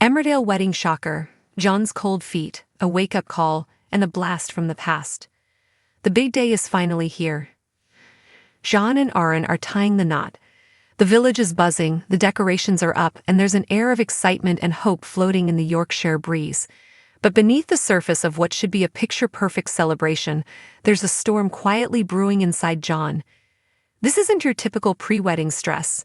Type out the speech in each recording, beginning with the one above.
Emmerdale wedding shocker, John's cold feet, a wake-up call, and a blast from the past. The big day is finally here. John and Aaron are tying the knot. The village is buzzing, the decorations are up, and there's an air of excitement and hope floating in the Yorkshire breeze. But beneath the surface of what should be a picture-perfect celebration, there's a storm quietly brewing inside John. This isn't your typical pre-wedding stress.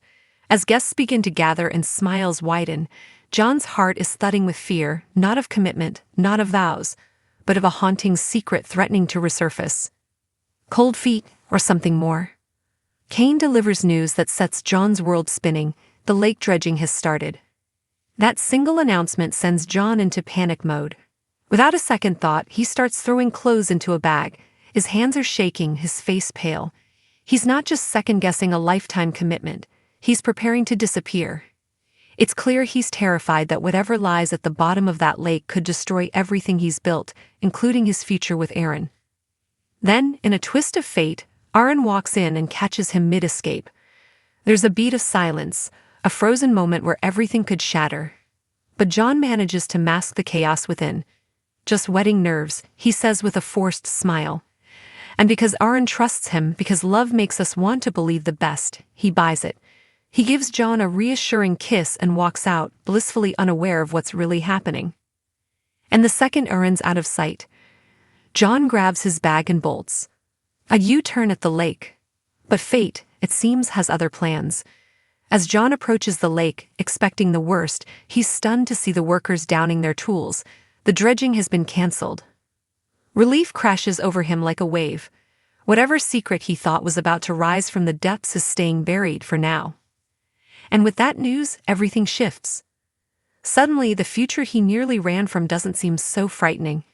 As guests begin to gather and smiles widen, John's heart is thudding with fear, not of commitment, not of vows, but of a haunting secret threatening to resurface. Cold feet, or something more. Kane delivers news that sets John's world spinning. The lake dredging has started. That single announcement sends John into panic mode. Without a second thought, he starts throwing clothes into a bag. His hands are shaking, his face pale. He's not just second-guessing a lifetime commitment. He's preparing to disappear. It's clear he's terrified that whatever lies at the bottom of that lake could destroy everything he's built, including his future with Aaron. Then, in a twist of fate, Aaron walks in and catches him mid-escape. There's a beat of silence, a frozen moment where everything could shatter. But John manages to mask the chaos within. "Just wetting nerves," he says with a forced smile. And because Aaron trusts him, because love makes us want to believe the best, he buys it. He gives John a reassuring kiss and walks out, blissfully unaware of what's really happening. And the second Aaron's out of sight, John grabs his bag and bolts. A U-turn at the lake. But fate, it seems, has other plans. As John approaches the lake, expecting the worst, he's stunned to see the workers downing their tools. The dredging has been cancelled. Relief crashes over him like a wave. Whatever secret he thought was about to rise from the depths is staying buried for now. And with that news, everything shifts. Suddenly, the future he nearly ran from doesn't seem so frightening.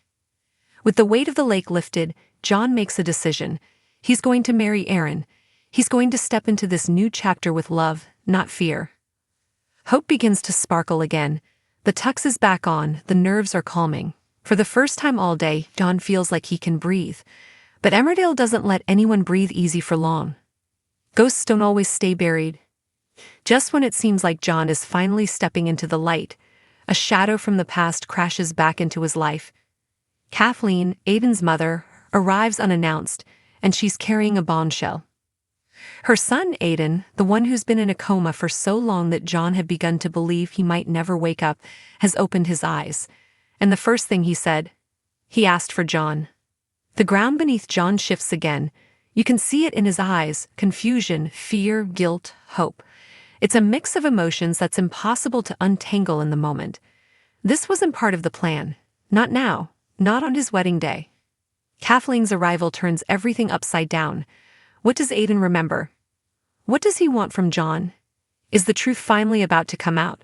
With the weight of the lake lifted, John makes a decision. He's going to marry Aaron. He's going to step into this new chapter with love, not fear. Hope begins to sparkle again. The tux is back on, the nerves are calming. For the first time all day, John feels like he can breathe. But Emmerdale doesn't let anyone breathe easy for long. Ghosts don't always stay buried. Just when it seems like John is finally stepping into the light, a shadow from the past crashes back into his life. Kathleen, Aidan's mother, arrives unannounced, and she's carrying a bombshell. Her son, Aidan, the one who's been in a coma for so long that John had begun to believe he might never wake up, has opened his eyes. And the first thing he said, he asked for John. The ground beneath John shifts again. You can see it in his eyes: confusion, fear, guilt, hope. It's a mix of emotions that's impossible to untangle in the moment. This wasn't part of the plan. Not now. Not on his wedding day. Kathleen's arrival turns everything upside down. What does Aidan remember? What does he want from John? Is the truth finally about to come out?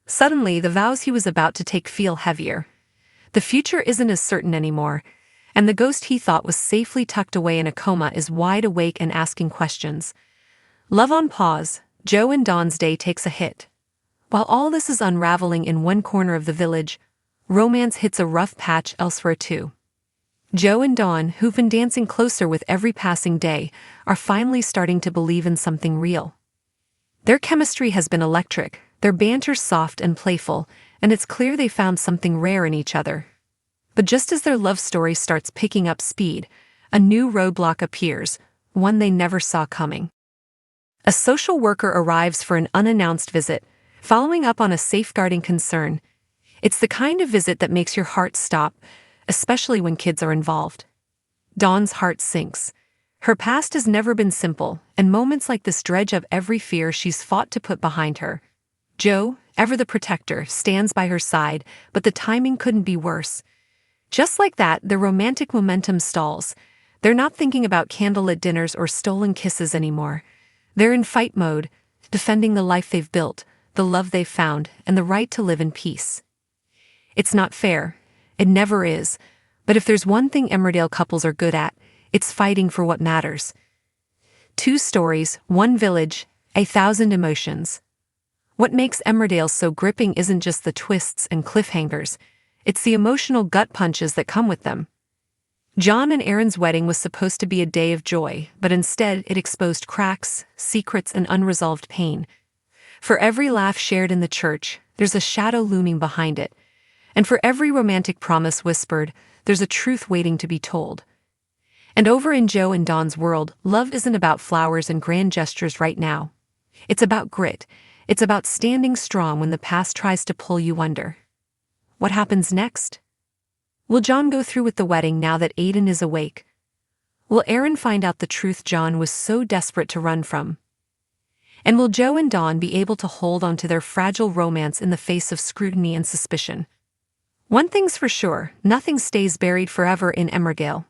Suddenly, the vows he was about to take feel heavier. The future isn't as certain anymore, and the ghost he thought was safely tucked away in a coma is wide awake and asking questions. Love on pause. Joe and Dawn's day takes a hit. While all this is unraveling in one corner of the village, romance hits a rough patch elsewhere too. Joe and Dawn, who've been dancing closer with every passing day, are finally starting to believe in something real. Their chemistry has been electric, their banter soft and playful, and it's clear they found something rare in each other. But just as their love story starts picking up speed, a new roadblock appears, one they never saw coming. A social worker arrives for an unannounced visit, following up on a safeguarding concern. It's the kind of visit that makes your heart stop, especially when kids are involved. Dawn's heart sinks. Her past has never been simple, and moments like this dredge up every fear she's fought to put behind her. Joe, ever the protector, stands by her side, but the timing couldn't be worse. Just like that, their romantic momentum stalls. They're not thinking about candlelit dinners or stolen kisses anymore. They're in fight mode, defending the life they've built, the love they've found, and the right to live in peace. It's not fair. It never is. But if there's one thing Emmerdale couples are good at, it's fighting for what matters. 2 stories, 1 village, 1,000 emotions. What makes Emmerdale so gripping isn't just the twists and cliffhangers. It's the emotional gut punches that come with them. John and Aaron's wedding was supposed to be a day of joy, but instead it exposed cracks, secrets, and unresolved pain. For every laugh shared in the church, there's a shadow looming behind it. And for every romantic promise whispered, there's a truth waiting to be told. And over in Joe and Dawn's world, love isn't about flowers and grand gestures right now. It's about grit. It's about standing strong when the past tries to pull you under. What happens next? Will John go through with the wedding now that Aiden is awake? Will Aaron find out the truth John was so desperate to run from? And will Joe and Dawn be able to hold on to their fragile romance in the face of scrutiny and suspicion? One thing's for sure, nothing stays buried forever in Emmerdale.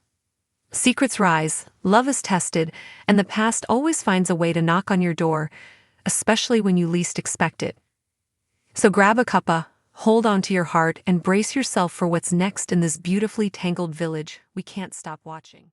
Secrets rise, love is tested, and the past always finds a way to knock on your door, especially when you least expect it. So grab a cuppa, hold on to your heart, and brace yourself for what's next in this beautifully tangled village we can't stop watching.